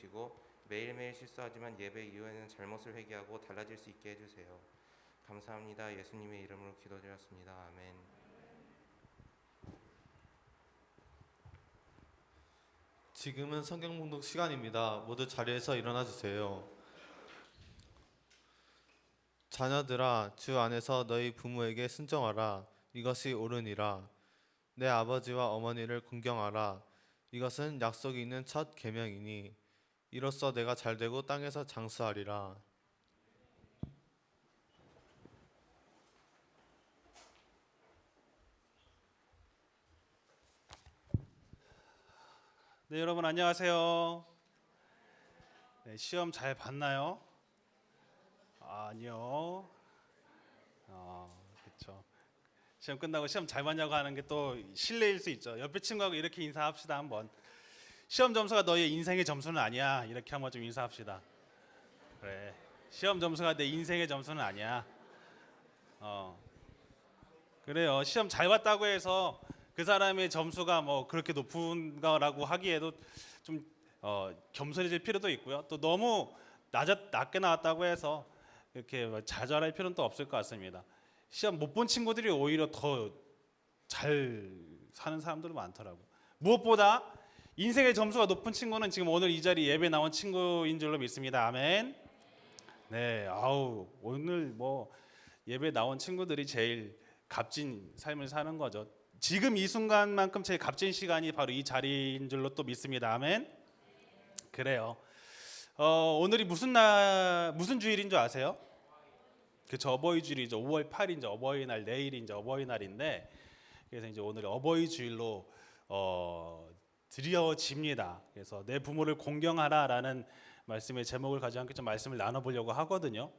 주시고 매일매일 실수하지만 예배 이후에는 잘못을 회개하고 달라질 수 있게 해주세요. 감사합니다. 예수님의 이름으로 기도드렸습니다. 아멘. 지금은 성경 봉독 시간입니다. 모두 자리에서 일어나 주세요. 자녀들아, 주 안에서 너희 부모에게 순종하라. 이것이 옳으니라. 내 아버지와 어머니를 공경하라. 이것은 약속이 있는 첫 계명이니 이로써 내가 잘되고 땅에서 장수하리라. 네, 여러분 안녕하세요. 네, 시험 잘 봤나요? 아니요. 그렇죠. 시험 끝나고 시험 잘 봤냐고 하는 게 또 실례일 수 있죠. 옆에 친구하고 이렇게 인사합시다 한번. 시험 점수가 너의 인생의 점수는 아니야. 이렇게 한번 좀 인사합시다. 그래. 시험 점수가 내 인생의 점수는 아니야. 그래요. 시험 잘 봤다고 해서 그 사람의 점수가 뭐 그렇게 높은 거라고 하기에도 좀 겸손해질 필요도 있고요. 또 너무 낮게 나왔다고 해서 이렇게 좌절할 필요는 또 없을 것 같습니다. 시험 못 본 친구들이 오히려 더 잘 사는 사람들도 많더라고요. 무엇보다 인생의 점수가 높은 친구는 지금 오늘 이 자리 예배 나온 친구인 줄로 믿습니다. 아멘. 네, 오늘 뭐 예배 나온 친구들이 제일 값진 삶을 사는 거죠. 지금 이 순간만큼 제일 값진 시간이 바로 이 자리인 줄로 또 믿습니다. 아멘. 그래요. 오늘이 무슨 주일인 줄 아세요? 그쵸, 어버이 주일이죠. 5월 8일 이제 어버이날, 내일이 이제 어버이날인데, 그래서 이제 오늘 어버이 주일로 드려집니다. 그래서 내 부모를 공경하라라는 말씀의 제목을 가지고 함께 좀 말씀을 나눠보려고 하거든요.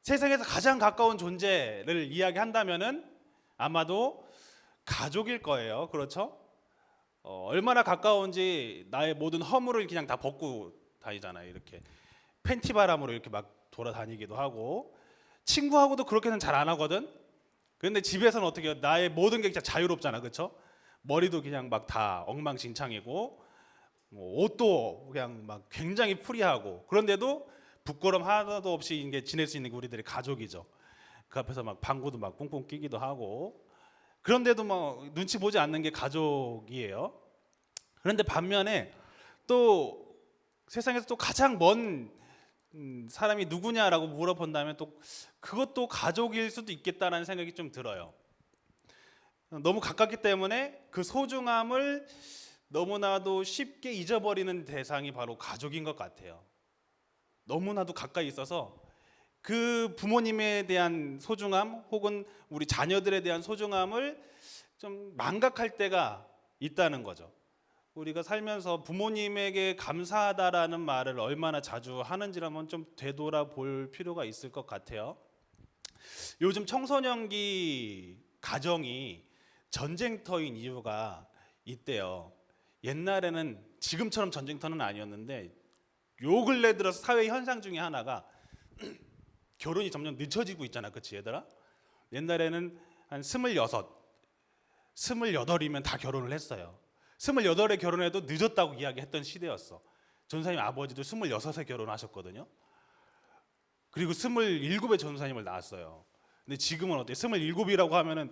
세상에서 가장 가까운 존재를 이야기한다면은 아마도 가족일 거예요. 그렇죠? 얼마나 가까운지 나의 모든 허물을 그냥 다 벗고 다니잖아요. 이렇게 팬티 바람으로 이렇게 막 돌아다니기도 하고, 친구하고도 그렇게는 잘 안 하거든. 근데 집에서는 어떻게 해요? 나의 모든 게 진짜 자유롭잖아. 그렇죠? 머리도 그냥 막 다 엉망진창이고, 뭐 옷도 그냥 막 굉장히 프리하고, 그런데도 부끄럼 하나도 없이 이게 지낼 수 있는 게 우리들의 가족이죠. 그 앞에서 막 방구도 막 꽁꽁 끼기도 하고, 그런데도 뭐 눈치 보지 않는 게 가족이에요. 그런데 반면에 또 세상에서 또 가장 먼 사람이 누구냐라고 물어본다면 또 그것도 가족일 수도 있겠다라는 생각이 좀 들어요. 너무 가깝기 때문에 그 소중함을 너무나도 쉽게 잊어버리는 대상이 바로 가족인 것 같아요. 너무나도 가까이 있어서 그 부모님에 대한 소중함 혹은 우리 자녀들에 대한 소중함을 좀 망각할 때가 있다는 거죠. 우리가 살면서 부모님에게 감사하다라는 말을 얼마나 자주 하는지를 한번 좀 되돌아볼 필요가 있을 것 같아요. 요즘 청소년기 가정이 전쟁터인 이유가 있대요. 옛날에는 지금처럼 전쟁터는 아니었는데 요 근래 들어서 사회 현상 중에 하나가 결혼이 점점 늦춰지고 있잖아. 그치 얘들아? 옛날에는 한 26, 28이면 다 결혼을 했어요. 28에 결혼해도 늦었다고 이야기했던 시대였어. 전사님 아버지도 26에 결혼하셨거든요. 그리고 27에 전사님을 낳았어요. 근데 지금은 어때요? 27이라고 하면은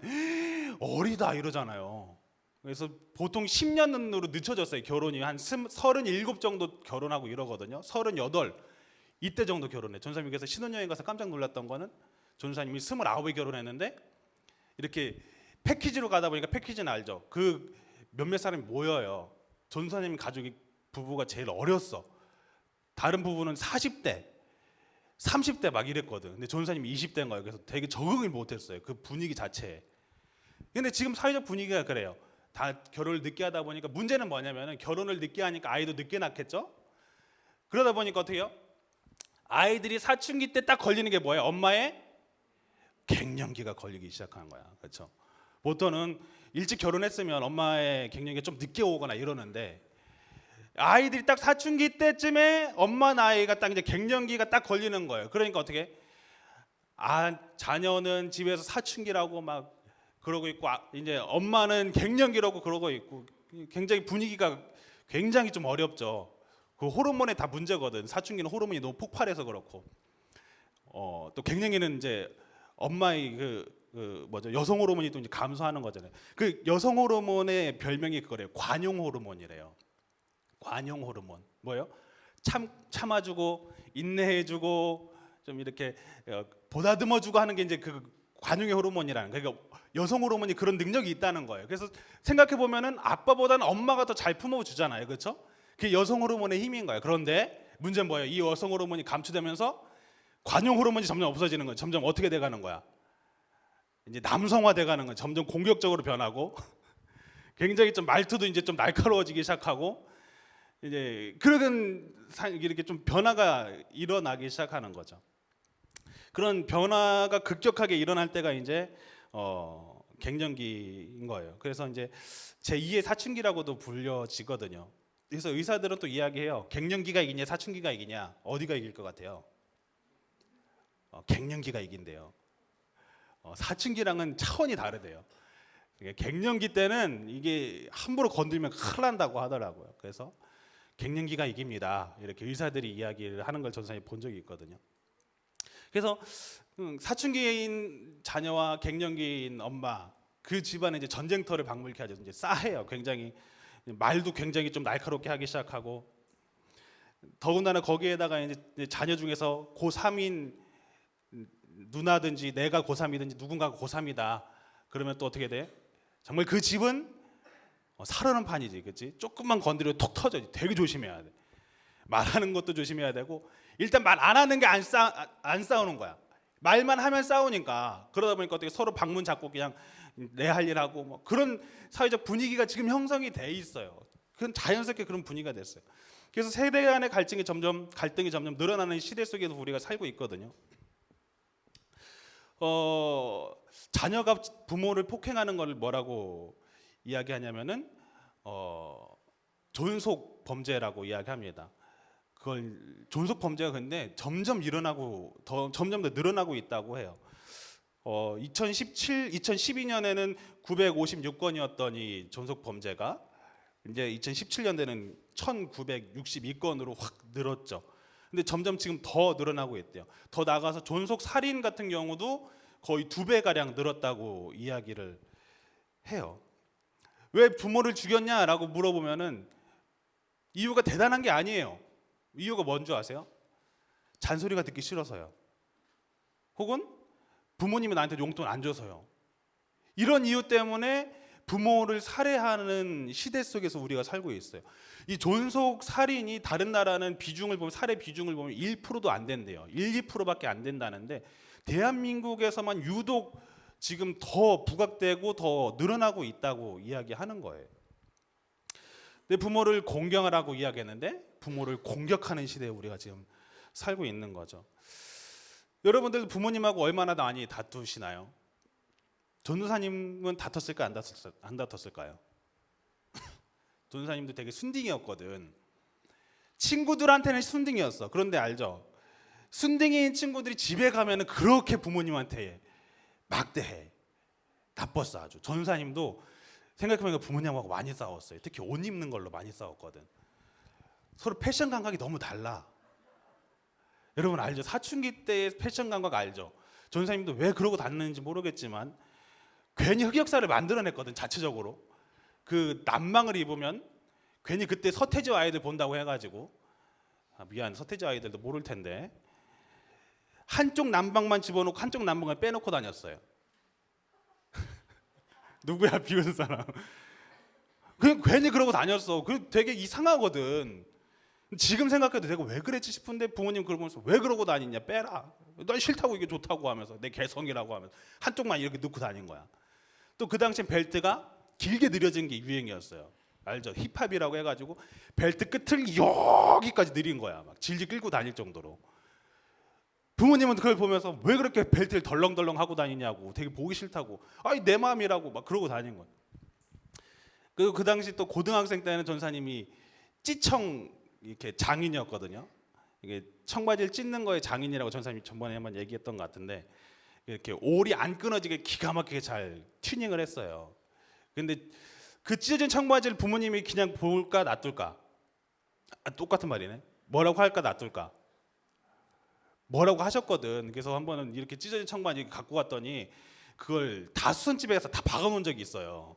어리다 이러잖아요. 그래서 보통 10년으로 늦춰졌어요. 결혼이 한 37 정도 결혼하고 이러거든요. 38 이때 정도 결혼해. 전사님께서 신혼여행 가서 깜짝 놀랐던 거는 전사님이 29에 결혼했는데 이렇게 패키지로 가다 보니까 패키지는 알죠. 그 몇몇 사람이 모여요. 전사님 가족이 부부가 제일 어렸어. 다른 부부는 40대, 30대 막 이랬거든. 근데 전사님이 20대인 거예요. 그래서 되게 적응을 못했어요. 그 분위기 자체에. 근데 지금 사회적 분위기가 그래요. 다 결혼을 늦게 하다 보니까 문제는 뭐냐면은 결혼을 늦게 하니까 아이도 늦게 낳겠죠. 그러다 보니까 어떻게 해요? 아이들이 사춘기 때 딱 걸리는 게 뭐예요? 엄마의 갱년기가 걸리기 시작하는 거야. 그렇죠? 보통은 일찍 결혼했으면 엄마의 갱년기가 좀 늦게 오거나 이러는데 아이들이 딱 사춘기 때쯤에 엄마 나이가 딱 이제 갱년기가 딱 걸리는 거예요. 그러니까 어떻게? 자녀는 집에서 사춘기라고 막 그러고 있고 이제 엄마는 갱년기라고 그러고 있고 굉장히 분위기가 굉장히 좀 어렵죠. 그 호르몬에 다 문제거든. 사춘기는 호르몬이 너무 폭발해서 그렇고. 또 갱년기는 이제 엄마의 여성 호르몬이 또 이제 감소하는 거잖아요. 그 여성 호르몬의 별명이 그거래요. 관용 호르몬이래요. 관용 호르몬. 뭐예요? 참아주고 인내해주고 좀 이렇게 보다듬어주고 하는 게 이제 그 관용의 호르몬이라는 거예요. 그러니까 여성 호르몬이 그런 능력이 있다는 거예요. 그래서 생각해 보면은 아빠보다는 엄마가 더 잘 품어주잖아요, 그렇죠? 그게 여성 호르몬의 힘인 거예요. 그런데 문제는 뭐예요? 이 여성 호르몬이 감추되면서 관용 호르몬이 점점 없어지는 거예요. 점점 어떻게 돼가는 거야? 이제 남성화돼가는 거예요. 점점 공격적으로 변하고 굉장히 좀 말투도 이제 좀 날카로워지기 시작하고 이제 그런 이렇게 좀 변화가 일어나기 시작하는 거죠. 그런 변화가 급격하게 일어날 때가 이제 갱년기인 거예요. 그래서 이제 제2의 사춘기라고도 불려지거든요. 그래서 의사들은 또 이야기해요. 갱년기가 이기냐 사춘기가 이기냐 어디가 이길 것 같아요? 갱년기가 이긴대요. 사춘기랑은 차원이 다르대요. 갱년기 때는 이게 함부로 건들면 큰일 난다고 하더라고요. 그래서 갱년기가 이깁니다. 이렇게 의사들이 이야기를 하는 걸 전선에 본 적이 있거든요. 그래서 사춘기인 자녀와 갱년기인 엄마 그 집안에 이제 전쟁터를 방불케 하죠. 이제 싸해요. 굉장히 말도 굉장히 좀 날카롭게 하기 시작하고 더군다나 거기에다가 이제 자녀 중에서 고3인 누나든지 내가 고3이든지 누군가가 고3이다. 그러면 또 어떻게 돼? 정말 그 집은 살얼음 판이지, 그렇지? 조금만 건드려 톡 터져. 되게 조심해야 돼. 말하는 것도 조심해야 되고 일단 말 안 하는 게 안 싸우는 거야. 말만 하면 싸우니까 그러다 보니까 어떻게 서로 방문 잡고 그냥 내 할 일 하고 뭐 그런 사회적 분위기가 지금 형성이 돼 있어요. 그건 자연스럽게 그런 분위기가 됐어요. 그래서 세대 간의 갈등이 점점 늘어나는 시대 속에서 우리가 살고 있거든요. 자녀가 부모를 폭행하는 걸 뭐라고 이야기하냐면은 존속 범죄라고 이야기합니다. 그걸 존속 범죄가 근데 점점 점점 더 늘어나고 있다고 해요. 2012년에는 956건이었던 이 존속 범죄가 이제 2017년에는 1962건으로 확 늘었죠. 근데 점점 지금 더 늘어나고 있대요. 더 나가서 존속 살인 같은 경우도 거의 2배 가량 늘었다고 이야기를 해요. 왜 부모를 죽였냐라고 물어보면은 이유가 대단한 게 아니에요. 이유가 뭔지 아세요? 잔소리가 듣기 싫어서요. 혹은 부모님이 나한테 용돈 안 줘서요. 이런 이유 때문에 부모를 살해하는 시대 속에서 우리가 살고 있어요. 이 존속 살인이 다른 나라는 비중을 보면 살해 비중을 보면 1%도 안 된대요. 1, 2%밖에 안 된다는데 대한민국에서만 유독 지금 더 부각되고 더 늘어나고 있다고 이야기하는 거예요. 내 부모를 공경하라고 이야기했는데 부모를 공격하는 시대에 우리가 지금 살고 있는 거죠. 여러분들 부모님하고 얼마나 많이 다투시나요? 전도사님은 다퉜을까 안 다퉜을까요? 전도사님도 되게 순딩이었거든. 친구들한테는 순딩이었어. 그런데 알죠? 순딩인 친구들이 집에 가면은 그렇게 부모님한테 막대해. 나빴어 아주. 전도사님도 생각해보니까 부모님하고 많이 싸웠어요. 특히 옷 입는 걸로 많이 싸웠거든. 서로 패션 감각이 너무 달라. 여러분 알죠? 사춘기 때의 패션 감각 알죠? 전도사님도 왜 그러고 다녔는지 모르겠지만 괜히 흑역사를 만들어냈거든. 자체적으로 그 남방을 입으면 괜히 그때 서태지 아이들 본다고 해가지고 미안 서태지 아이들도 모를 텐데 한쪽 남방만 집어넣고 한쪽 남방을 빼놓고 다녔어요. 누구야 비웃는 사람? 그냥 괜히 그러고 다녔어. 그 되게 이상하거든. 지금 생각해도 내가 왜 그랬지 싶은데 부모님 그러면서 왜 그러고 다니냐 빼라. 난 싫다고 이게 좋다고 하면서 내 개성이라고 하면서 한쪽만 이렇게 넣고 다닌 거야. 또 그 당시엔 벨트가 길게 늘어진 게 유행이었어요. 알죠? 힙합이라고 해가지고 벨트 끝을 여기까지 늘린 거야. 막 질질 끌고 다닐 정도로. 부모님은 그걸 보면서 왜 그렇게 벨트를 덜렁덜렁 하고 다니냐고 되게 보기 싫다고 아니 내 마음이라고 막 그러고 다닌 거야. 그리고 그 당시 또 고등학생 때는 전사님이 찌청 이렇게 장인이었거든요. 이게 청바지를 찢는 거에 장인이라고 전사님이 전번에 한번 얘기했던 것 같은데 이렇게 올이 안 끊어지게 기가 막히게 잘 튜닝을 했어요. 근데 그 찢어진 청바지를 부모님이 그냥 볼까 놔둘까? 똑같은 말이네. 뭐라고 할까 놔둘까? 뭐라고 하셨거든. 그래서 한 번은 이렇게 찢어진 청바지 갖고 갔더니 그걸 다 수선집에 가서 다 박아놓은 적이 있어요.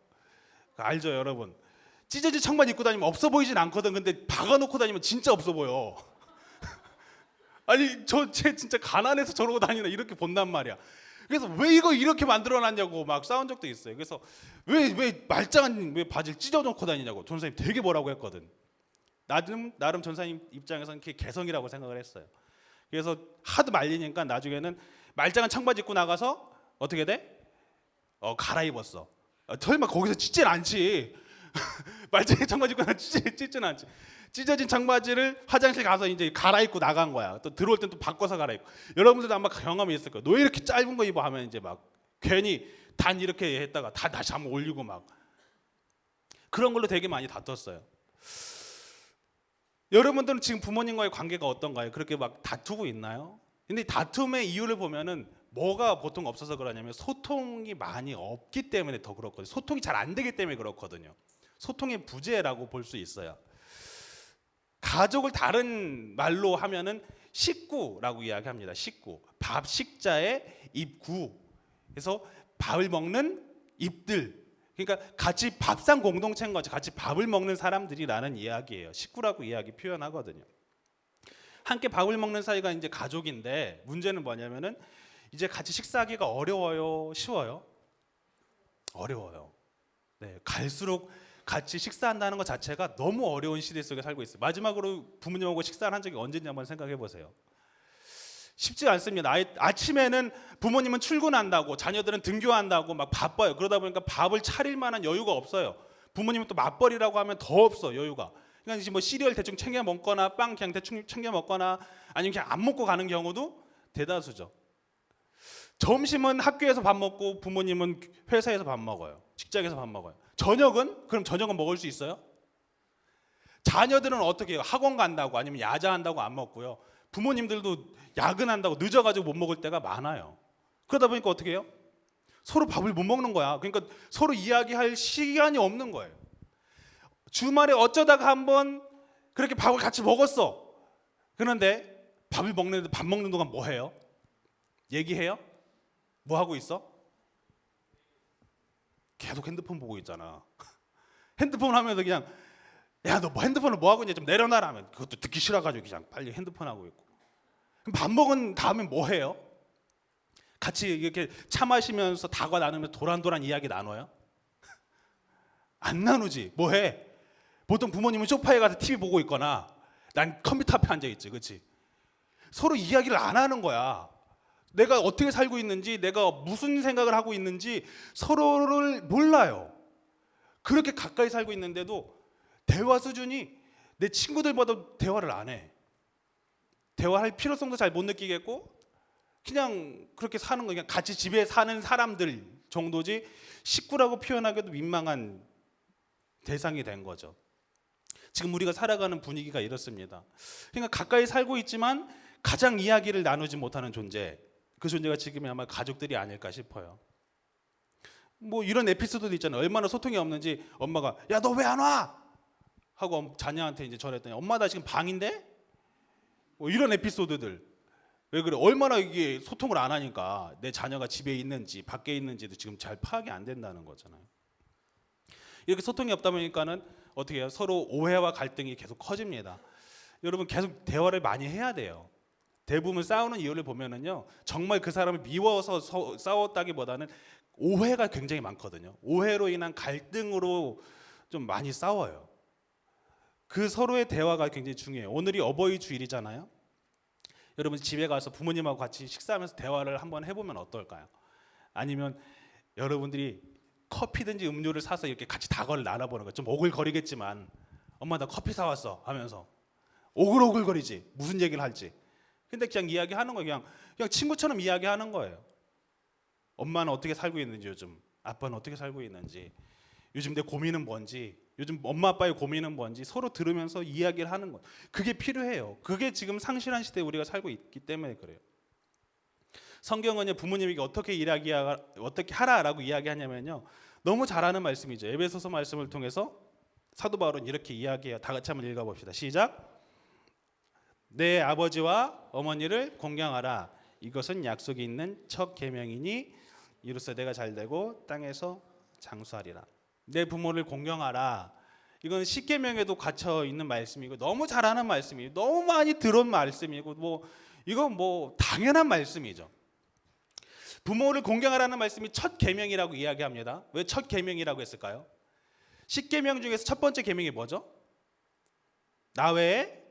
알죠, 여러분? 찢어진 청바지 입고 다니면 없어 보이진 않거든. 근데 박아놓고 다니면 진짜 없어 보여. 아니 쟤 진짜 가난해서 저러고 다니나 이렇게 본단 말이야. 그래서 왜 이거 이렇게 만들어놨냐고 막 싸운 적도 있어요. 그래서 왜 말짱한 왜 바지를 찢어놓고 다니냐고 전사님 되게 뭐라고 했거든. 나름 전사님 입장에서는 그게 개성이라고 생각을 했어요. 그래서 하도 말리니까 나중에는 말짱한 청바지 입고 나가서 어떻게 돼? 갈아입었어. 설마 거기서 찢진 않지. 말짱한 청바지 입고 나가 찢진 않지. 찢어진 청바지를 화장실 가서 이제 갈아입고 나간 거야. 또 들어올 땐 또 바꿔서 갈아입고. 여러분들도 아마 경험이 있을 거예요. 너 왜 이렇게 짧은 거 입어 하면 이제 막 괜히 단 이렇게 했다가 다 다시 한번 올리고 막 그런 걸로 되게 많이 다퉜어요. 여러분들은 지금 부모님과의 관계가 어떤가요? 그렇게 막 다투고 있나요? 근데 다툼의 이유를 보면은 뭐가 보통 없어서 그러냐면 소통이 많이 없기 때문에 더 그렇거든요. 소통이 잘 안 되기 때문에 그렇거든요. 소통의 부재라고 볼 수 있어요. 가족을 다른 말로 하면은 식구라고 이야기합니다. 식구. 밥 식자의 입구. 그래서 밥을 먹는 입들. 그러니까 같이 밥상 공동체인 거죠. 같이 밥을 먹는 사람들이라는 이야기예요. 식구라고 이야기 표현하거든요. 함께 밥을 먹는 사이가 이제 가족인데 문제는 뭐냐면은 이제 같이 식사하기가 어려워요, 쉬워요? 어려워요. 네, 갈수록 같이 식사한다는 것 자체가 너무 어려운 시대 속에 살고 있어요. 마지막으로 부모님하고 식사를 한 적이 언제인지 한번 생각해 보세요. 쉽지 않습니다. 아침에는 부모님은 출근한다고 자녀들은 등교한다고 막 바빠요. 그러다 보니까 밥을 차릴 만한 여유가 없어요. 부모님은 또 맞벌이라고 하면 더 없어 여유가. 그러니까 이제 뭐 시리얼 대충 챙겨 먹거나 빵 그냥 대충 챙겨 먹거나 아니면 그냥 안 먹고 가는 경우도 대다수죠. 점심은 학교에서 밥 먹고 부모님은 회사에서 밥 먹어요. 직장에서 밥 먹어요. 저녁은? 그럼 저녁은 먹을 수 있어요? 자녀들은 어떻게 해요? 학원 간다고 아니면 야자한다고 안 먹고요. 부모님들도 야근한다고 늦어가지고 못 먹을 때가 많아요. 그러다 보니까 어떻게 해요? 서로 밥을 못 먹는 거야. 그러니까 서로 이야기할 시간이 없는 거예요. 주말에 어쩌다가 한번 그렇게 밥을 같이 먹었어. 그런데 밥을 먹는데 밥 먹는 동안 뭐 해요? 얘기해요? 뭐 하고 있어? 계속 핸드폰 보고 있잖아. 핸드폰 하면서 그냥 야, 너 뭐 핸드폰을 뭐 하고 있냐? 좀 내려놔라 하면 그것도 듣기 싫어가지고 그냥 빨리 핸드폰 하고 있고. 그럼 밥 먹은 다음에 뭐 해요? 같이 이렇게 차 마시면서 다과 나누면서 도란도란 이야기 나눠요? 안 나누지. 뭐 해? 보통 부모님은 소파에 가서 TV 보고 있거나 난 컴퓨터 앞에 앉아 있지, 그렇지? 서로 이야기를 안 하는 거야. 내가 어떻게 살고 있는지, 내가 무슨 생각을 하고 있는지 서로를 몰라요. 그렇게 가까이 살고 있는데도 대화 수준이 내 친구들보다 대화를 안 해. 대화할 필요성도 잘 못 느끼겠고 그냥 그렇게 사는 거 그냥 같이 집에 사는 사람들 정도지 식구라고 표현하기도 민망한 대상이 된 거죠. 지금 우리가 살아가는 분위기가 이렇습니다. 그러니까 가까이 살고 있지만 가장 이야기를 나누지 못하는 존재, 그 존재가 지금이 아마 가족들이 아닐까 싶어요. 뭐 이런 에피소드도 있잖아요. 얼마나 소통이 없는지 엄마가 야, 너 왜 안 와? 하고 자녀한테 이제 전했더니 엄마 나 지금 방인데? 뭐 이런 에피소드들. 왜 그래? 얼마나 이게 소통을 안 하니까 내 자녀가 집에 있는지 밖에 있는지도 지금 잘 파악이 안 된다는 거잖아요. 이렇게 소통이 없다 보니까는 어떻게 해요? 서로 오해와 갈등이 계속 커집니다. 여러분 계속 대화를 많이 해야 돼요. 대부분 싸우는 이유를 보면은요, 정말 그 사람을 미워서 싸웠다기보다는 오해가 굉장히 많거든요. 오해로 인한 갈등으로 좀 많이 싸워요. 그 서로의 대화가 굉장히 중요해요. 오늘이 어버이 주일이잖아요. 여러분 집에 가서 부모님하고 같이 식사하면서 대화를 한번 해보면 어떨까요? 아니면 여러분들이 커피든지 음료를 사서 이렇게 같이 다과를 나눠보는 거. 좀 오글거리겠지만 엄마 나 커피 사왔어 하면서 오글오글거리지. 무슨 얘기를 할지. 근데 그냥 이야기하는 거예요. 그냥 친구처럼 이야기하는 거예요. 엄마는 어떻게 살고 있는지 요즘, 아빠는 어떻게 살고 있는지, 요즘 내 고민은 뭔지, 요즘 엄마 아빠의 고민은 뭔지 서로 들으면서 이야기를 하는 것. 그게 필요해요. 그게 지금 상실한 시대에 우리가 살고 있기 때문에 그래요. 성경은 부모님에게 어떻게 하라라고 이야기하냐면요, 너무 잘하는 말씀이죠. 에베소서 말씀을 통해서 사도 바울은 이렇게 이야기해요. 다 같이 한번 읽어봅시다. 시작. 내 아버지와 어머니를 공경하라. 이것은 약속이 있는 첫 계명이니 이로써 내가 잘되고 땅에서 장수하리라. 내 부모를 공경하라. 이건 십계명에도 갇혀 있는 말씀이고 너무 잘하는 말씀이고 너무 많이 들은 말씀이고 이건 당연한 말씀이죠. 부모를 공경하라는 말씀이 첫 계명이라고 이야기합니다. 왜 첫 계명이라고 했을까요? 십계명 중에서 첫 번째 계명이 뭐죠? 나 외에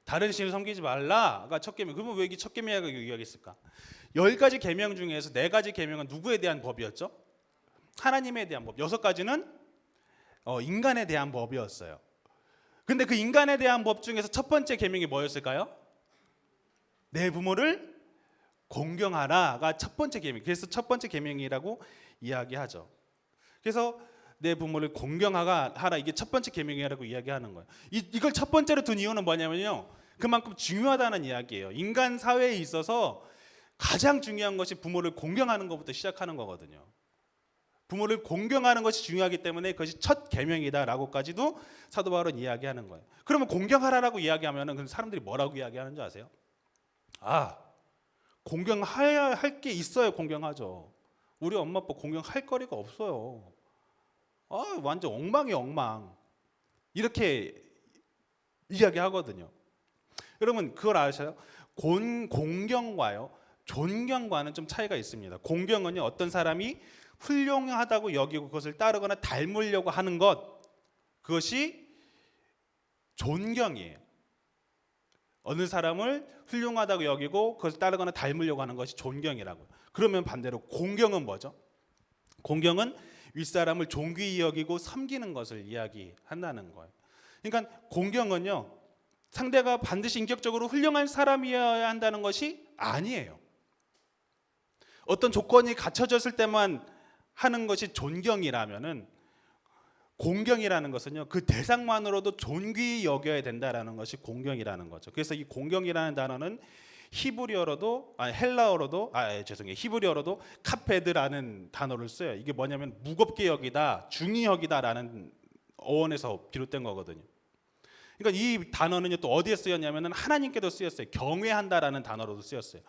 다른 신을 섬기지 말라가 첫 계명. 그러면 왜 이게 첫 계명이라고 이야기했을까? 10가지 계명 중에서 4가지 계명은 누구에 대한 법이었죠? 하나님에 대한 법. 6가지는 인간에 대한 법이었어요. 근데 그 인간에 대한 법 중에서 첫 번째 계명이 뭐였을까요? 내 부모를 공경하라가 첫 번째 계명. 그래서 첫 번째 계명이라고 이야기하죠. 그래서 내 부모를 공경하라, 이게 첫 번째 계명이라고 이야기하는 거예요. 이걸 첫 번째로 둔 이유는 뭐냐면요, 그만큼 중요하다는 이야기예요. 인간 사회에 있어서 가장 중요한 것이 부모를 공경하는 것부터 시작하는 거거든요. 부모를 공경하는 것이 중요하기 때문에 그것이 첫 계명이다라고까지도 사도 바울은 이야기하는 거예요. 그러면 공경하라라고 이야기하면은 사람들이 뭐라고 이야기하는 줄 아세요? 공경해야 할 게 있어요. 공경하죠. 우리 엄마 아빠 공경할 거리가 없어요. 완전 엉망이에요, 엉망. 이렇게 이야기하거든요. 여러분 그걸 아셔요? 공경과요 존경과는 좀 차이가 있습니다. 공경은요, 어떤 사람이 훌륭하다고 여기고 그것을 따르거나 닮으려고 하는 것, 그것이 존경이에요. 어느 사람을 훌륭하다고 여기고 그것을 따르거나 닮으려고 하는 것이 존경이라고요. 그러면 반대로 공경은 뭐죠? 공경은 윗사람을 존귀히 여기고 섬기는 것을 이야기한다는 거예요. 그러니까 공경은요, 상대가 반드시 인격적으로 훌륭한 사람이어야 한다는 것이 아니에요. 어떤 조건이 갖춰졌을 때만 하는 것이 존경이라면은, 공경이라는 것은요, 그 대상만으로도 존귀히 여겨야 된다라는 것이 공경이라는 거죠. 그래서 이 공경이라는 단어는 히브리어로도 카페드라는 단어를 써요. 이게 뭐냐면 무겁게 여기다, 중히 여기다라는 어원에서 비롯된 거거든요. 그러니까 이 단어는요, 또 어디에 쓰였냐면은 하나님께도 쓰였어요. 경외한다라는 단어로도 쓰였어요.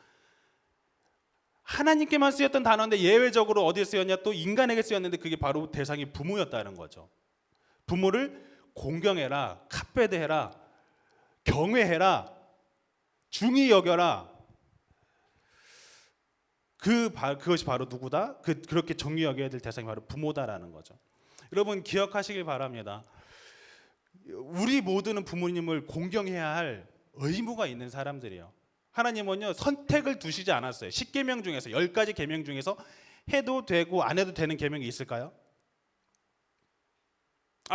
하나님께만 쓰였던 단어인데 예외적으로 어디에 쓰였냐? 또 인간에게 쓰였는데 그게 바로 대상이 부모였다는 거죠. 부모를 공경해라, 카페드해라, 경외해라, 중히 여겨라. 그것이 바로 누구다? 그렇게 중히 여겨야 될 대상이 바로 부모다라는 거죠. 여러분 기억하시길 바랍니다. 우리 모두는 부모님을 공경해야 할 의무가 있는 사람들이에요. 하나님은요, 선택을 두시지 않았어요. 10계명 중에서 10가지 계명 중에서 해도 되고 안 해도 되는 계명이 있을까요?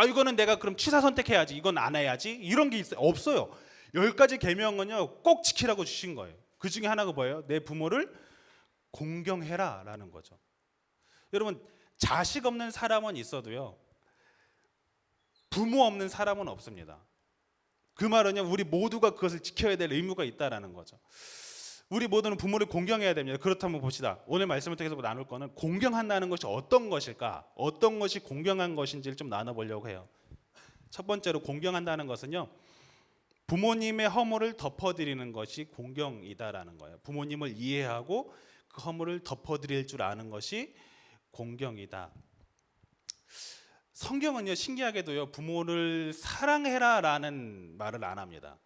이거는 내가 그럼 취사 선택해야지, 이건 안 해야지, 이런 게 있어요? 없어요. 10가지 계명은요 꼭 지키라고 주신 거예요. 그 중에 하나가 뭐예요? 내 부모를 공경해라 라는 거죠. 여러분 자식 없는 사람은 있어도요, 부모 없는 사람은 없습니다. 그 말은요, 우리 모두가 그것을 지켜야 될 의무가 있다라는 거죠. 우리 모두는 부모를 공경해야 됩니다. 그렇다면 봅시다. 오늘 말씀을 통해서 나눌 거는 공경한다는 것이 어떤 것일까? 어떤 것이 공경한 것인지를 좀 나눠보려고 해요. 첫 번째로 공경한다는 것은요, 부모님의 허물을 덮어드리는 것이 공경이다라는 거예요. 부모님을 이해하고 그 허물을 덮어드릴 줄 아는 것이 공경이다. 성경은요, 신기하게도요, 부모를 사랑해라라는 말을 안 합니다.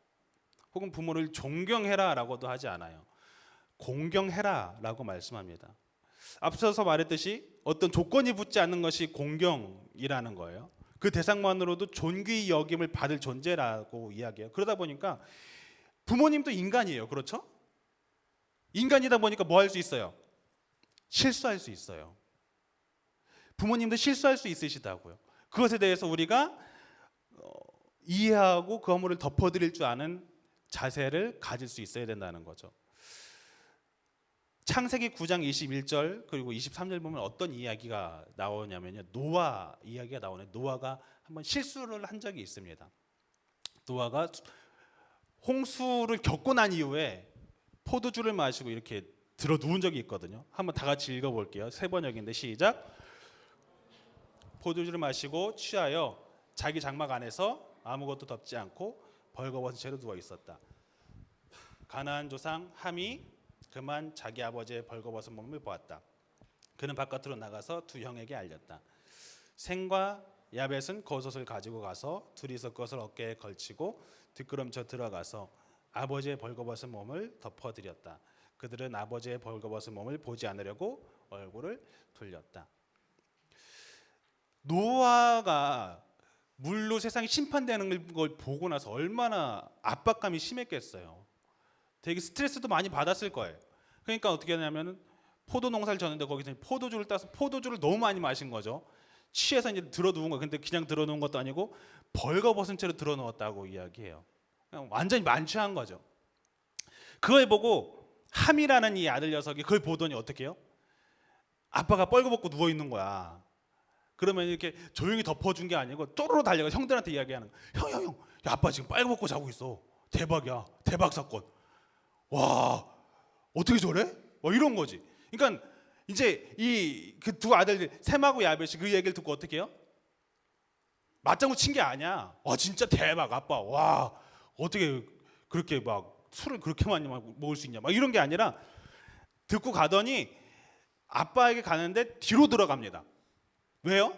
혹은 부모를 존경해라라고도 하지 않아요. 공경해라라고 말씀합니다. 앞서서 말했듯이 어떤 조건이 붙지 않는 것이 공경이라는 거예요. 그 대상만으로도 존귀히 여김을 받을 존재라고 이야기해요. 그러다 보니까 부모님도 인간이에요. 그렇죠? 인간이다 보니까 뭐 할 수 있어요? 실수할 수 있어요. 부모님도 실수할 수 있으시다고요. 그것에 대해서 우리가 이해하고 그 허물을 덮어드릴 줄 아는 자세를 가질 수 있어야 된다는 거죠. 창세기 9장 21절 그리고 23절 보면 어떤 이야기가 나오냐면요, 노아 이야기가 나오네. 노아가 한번 실수를 한 적이 있습니다. 노아가 홍수를 겪고 난 이후에 포도주를 마시고 이렇게 들어 누운 적이 있거든요. 한번 다 같이 읽어볼게요. 세 번역인데 시작. 포도주를 마시고 취하여 자기 장막 안에서 아무것도 덮지 않고 벌거벗은 채로 누워 있었다. 가나안 조상 함이 그만 자기 아버지의 벌거벗은 몸을 보았다. 그는 바깥으로 나가서 두 형에게 알렸다. 생과 야벳은 겉옷을 가지고 가서 둘이서 그것을 어깨에 걸치고 뒷걸음쳐 들어가서 아버지의 벌거벗은 몸을 덮어드렸다. 그들은 아버지의 벌거벗은 몸을 보지 않으려고 얼굴을 돌렸다. 노아가 물로 세상이 심판되는 걸 보고 나서 얼마나 압박감이 심했겠어요. 되게 스트레스도 많이 받았을 거예요. 그러니까 어떻게 하냐면은 포도 농사를 졌는데 거기서 포도주를 따서 포도주를 너무 많이 마신 거죠. 취해서 이제 들어 누운 거. 근데 그냥 들어 누운 것도 아니고 벌거벗은 채로 들어 누웠다고 이야기해요. 그냥 완전히 만취한 거죠. 그걸 보고 함이라는 이 아들 녀석이 그걸 보더니 어떻게 해요? 아빠가 뻘거벗고 누워 있는 거야. 그러면 이렇게 조용히 덮어준 게 아니고 쪼르르 달려가 형들한테 이야기하는 거야. 형, 야, 아빠 지금 빨개벗고 자고 있어. 대박이야. 대박 사건. 와, 어떻게 저래? 뭐 이런 거지. 그러니까 이제 이 그 두 아들들 셈하고 야벳이 그 얘기를 듣고 어떻게 해요? 맞장구 친 게 아니야. 와, 진짜 대박 아빠. 와, 어떻게 그렇게 막 술을 그렇게 많이 먹을 수 있냐. 막 이런 게 아니라 듣고 가더니 아빠에게 가는데 뒤로 들어갑니다. 왜요?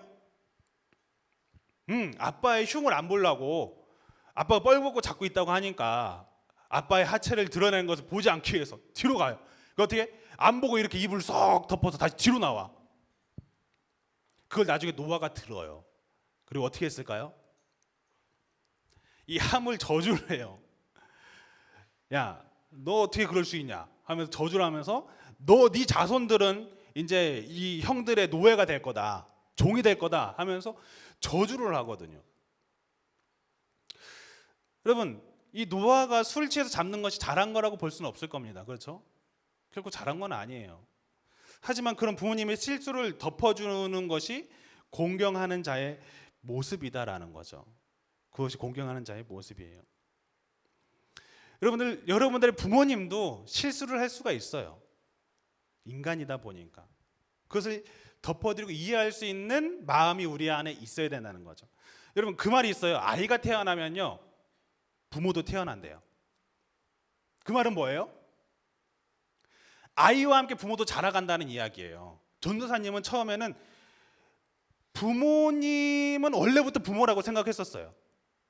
아빠의 흉을 안 보려고. 아빠가 뻘벗고 잡고 있다고 하니까 아빠의 하체를 드러내는 것을 보지 않기 위해서 뒤로 가요. 어떻게? 안 보고 이렇게 이불 쏙 덮어서 다시 뒤로 나와. 그걸 나중에 노아가 들어요. 그리고 어떻게 했을까요? 이 함을 저주를 해요. 야, 너 어떻게 그럴 수 있냐 하면서 저주를 하면서 네 자손들은 이제 이 형들의 노예가 될 거다. 종이 될 거다 하면서 저주를 하거든요. 여러분, 이 노아가 술 취해서 잡는 것이 잘한 거라고 볼 수는 없을 겁니다. 그렇죠? 결코 잘한 건 아니에요. 하지만 그런 부모님의 실수를 덮어주는 것이 공경하는 자의 모습이다라는 거죠. 그것이 공경하는 자의 모습이에요. 여러분들의 부모님도 실수를 할 수가 있어요. 인간이다 보니까. 그것을 덮어드리고 이해할 수 있는 마음이 우리 안에 있어야 된다는 거죠. 여러분, 그 말이 있어요. 아이가 태어나면요, 부모도 태어난대요. 그 말은 뭐예요? 아이와 함께 부모도 자라간다는 이야기예요. 전도사님은 처음에는 부모님은 원래부터 부모라고 생각했었어요.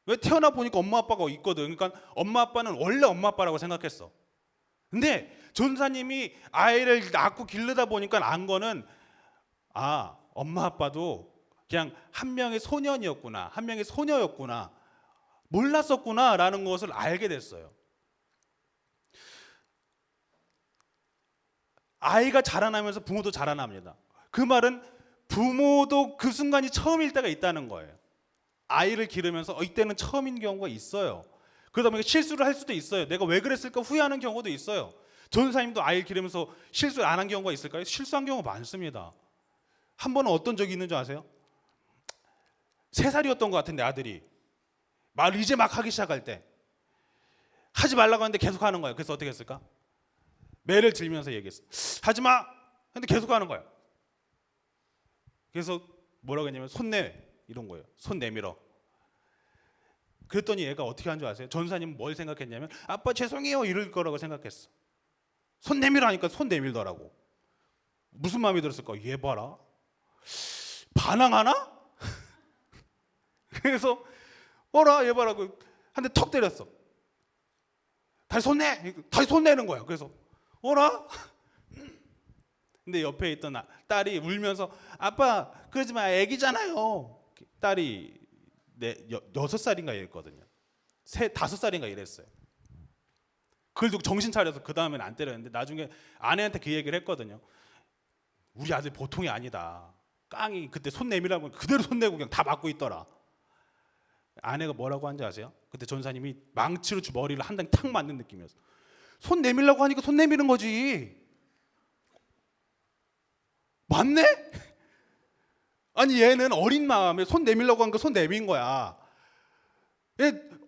왜? 태어나 보니까 엄마 아빠가 있거든. 그러니까 엄마 아빠는 원래 엄마 아빠라고 생각했어. 근데 전도사님이 아이를 낳고 기르다 보니까 안 거는 엄마 아빠도 그냥 한 명의 소년이었구나, 한 명의 소녀였구나, 몰랐었구나라는 것을 알게 됐어요. 아이가 자라나면서 부모도 자라납니다. 그 말은 부모도 그 순간이 처음일 때가 있다는 거예요. 아이를 기르면서 이때는 처음인 경우가 있어요. 그러다 보니까 실수를 할 수도 있어요. 내가 왜 그랬을까 후회하는 경우도 있어요. 전도사님도 아이를 기르면서 실수를 안 한 경우가 있을까요? 실수한 경우가 많습니다. 한 번은 어떤 적이 있는 줄 아세요? 3살이었던 것 같은데 아들이 말을 이제 막 하기 시작할 때 하지 말라고 하는데 계속 하는 거예요. 그래서 어떻게 했을까? 매를 들면서 얘기했어. 하지 마! 근데 계속 하는 거예요. 그래서 뭐라고 했냐면 손 내! 이런 거예요. 손 내밀어. 그랬더니 얘가 어떻게 한 줄 아세요? 전사님은 뭘 생각했냐면 아빠 죄송해요 이럴 거라고 생각했어. 손 내밀어 하니까 손 내밀더라고. 무슨 마음이 들었을까? 얘 봐라. 반항하나? 그래서 어라 얘 봐라고 한 대 턱 때렸어. 다시 손 내! 다시 손 내는 거야. 그래서 어라? 근데 옆에 있던 딸이 울면서 아빠 그러지 마 애기잖아요. 딸이 6살인가 이랬거든요. 5살인가 이랬어요. 그걸 두고 정신 차려서 그 다음엔 안 때렸는데 나중에 아내한테 그 얘기를 했거든요. 우리 아들 보통이 아니다. 깡이 그때 손 내밀라고 그대로 손 내고 그냥 다 맞고 있더라. 아내가 뭐라고 한지 아세요? 그때 전사님이 망치로 머리를 한 대 탁 맞는 느낌이었어. 손 내밀라고 하니까 손 내미는 거지. 맞네? 아니 얘는 어린 마음에 손 내밀라고 한 거 손 내민 거야.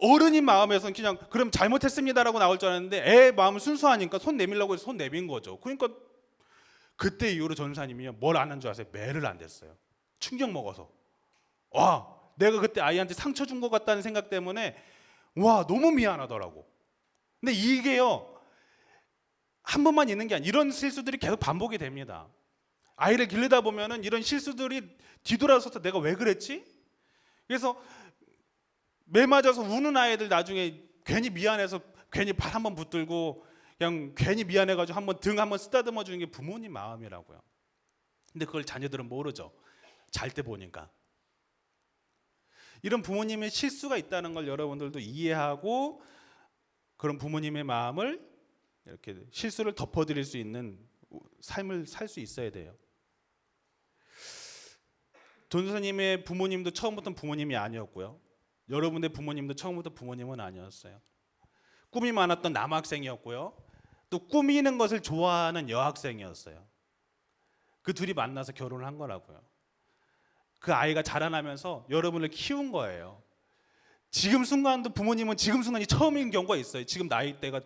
어른인 마음에서는 그냥 그럼 잘못했습니다라고 나올 줄 알았는데 애 마음은 순수하니까 손 내밀라고 해서 손 내민 거죠. 그러니까 그때 이후로 전사님이 뭘 안 한 줄 아세요? 매를 안 댔어요. 충격 먹어서. 와, 내가 그때 아이한테 상처 준 것 같다는 생각 때문에 와, 너무 미안하더라고. 근데 이게요, 한 번만 있는 게 아니라 이런 실수들이 계속 반복이 됩니다. 아이를 기르다 보면은 이런 실수들이 뒤돌아서서 내가 왜 그랬지? 그래서 매 맞아서 우는 아이들 나중에 괜히 미안해서 괜히 발 한번 붙들고 그냥 괜히 미안해가지고 한번 등 한번 쓰다듬어 주는 게 부모님 마음이라고요. 근데 그걸 자녀들은 모르죠. 잘 때 보니까. 이런 부모님의 실수가 있다는 걸 여러분들도 이해하고 그런 부모님의 마음을 이렇게 실수를 덮어드릴 수 있는 삶을 살 수 있어야 돼요. 전도사님의 부모님도 처음부터 부모님이 아니었고요. 여러분의 부모님도 처음부터 부모님은 아니었어요. 꿈이 많았던 남학생이었고요. 또 꾸미는 것을 좋아하는 여학생이었어요. 그 둘이 만나서 결혼을 한 거라고요. 그 아이가 자라나면서 여러분을 키운 거예요. 지금 순간도 부모님은 지금 순간이 처음인 경우가 있어요. 지금 나이대가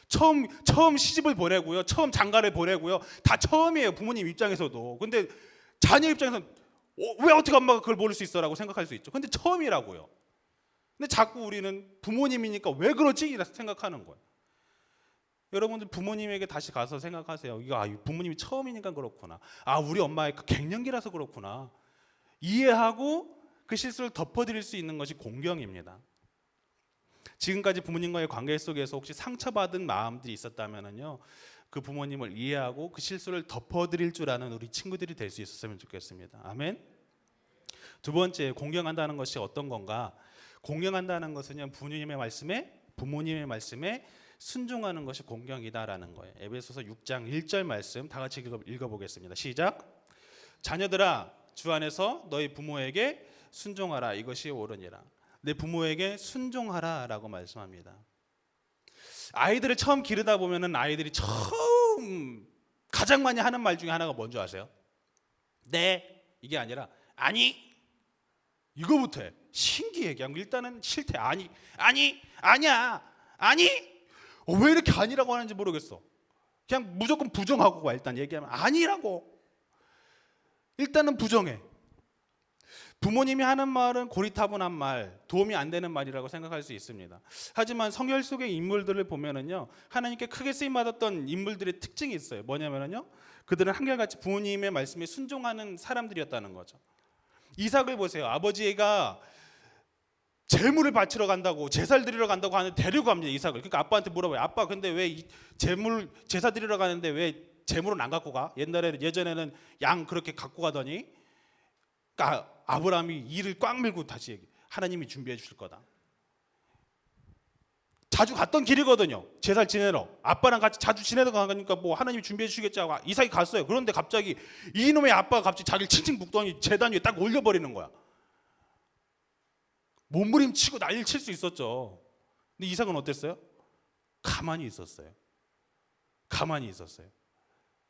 처음 시집을 보내고요. 처음 장가를 보내고요. 다 처음이에요. 부모님 입장에서도. 근데 자녀 입장에서는 왜 어떻게 엄마가 그걸 모를 수 있어라고 생각할 수 있죠. 근데 처음이라고요. 근데 자꾸 우리는 부모님이니까 왜 그러지? 이라 생각하는 거예요. 여러분들 부모님에게 다시 가서 생각하세요. 이거 부모님이 처음이니까 그렇구나. 우리 엄마의 그 갱년기라서 그렇구나. 이해하고 그 실수를 덮어드릴 수 있는 것이 공경입니다. 지금까지 부모님과의 관계 속에서 혹시 상처받은 마음들이 있었다면요, 그 부모님을 이해하고 그 실수를 덮어드릴 줄 아는 우리 친구들이 될 수 있었으면 좋겠습니다. 아멘. 두 번째, 공경한다는 것이 어떤 건가? 공경한다는 것은요, 부모님의 말씀에 순종하는 것이 공경이다라는 거예요. 에베소서 6장 1절 말씀 다 같이 읽어보겠습니다. 시작. 자녀들아, 주 안에서 너희 부모에게 순종하라. 이것이 옳으니라. 내 부모에게 순종하라라고 말씀합니다. 아이들을 처음 기르다 보면은 아이들이 처음 가장 많이 하는 말 중에 하나가 뭔지 아세요? 네, 이게 아니라 아니, 이거부터 해. 신기해. 그냥 일단은 싫대. 아니야. 왜 이렇게 아니라고 하는지 모르겠어. 그냥 무조건 부정하고 와. 일단 얘기하면 아니라고. 일단은 부정해. 부모님이 하는 말은 고리타분한 말, 도움이 안 되는 말이라고 생각할 수 있습니다. 하지만 성경 속의 인물들을 보면은요, 하나님께 크게 쓰임 받았던 인물들의 특징이 있어요. 뭐냐면요, 그들은 한결같이 부모님의 말씀에 순종하는 사람들이었다는 거죠. 이삭을 보세요. 아버지가 제물을 바치러 간다고, 제사를 드리러 간다고 하는데 데리고 갑니다, 이삭을. 그러니까 아빠한테 물어봐요. 아빠, 근데 왜 제사 드리러 가는데 왜 제물은 안 갖고 가? 예전에는 양 그렇게 갖고 가더니. 그러니까 아브라함이 이를 꽉 밀고 다시 얘기해. 하나님이 준비해 주실 거다. 자주 갔던 길이거든요. 제사를 지내러. 아빠랑 같이 자주 지내다가 가니까 뭐 하나님이 준비해 주시겠지 하고 이삭이 갔어요. 그런데 갑자기 이놈의 아빠가 갑자기 자기를 칭칭 묶더니 제단 위에 딱 올려버리는 거야. 몸부림치고 난리를 칠 수 있었죠. 근데 이삭은 어땠어요? 가만히 있었어요.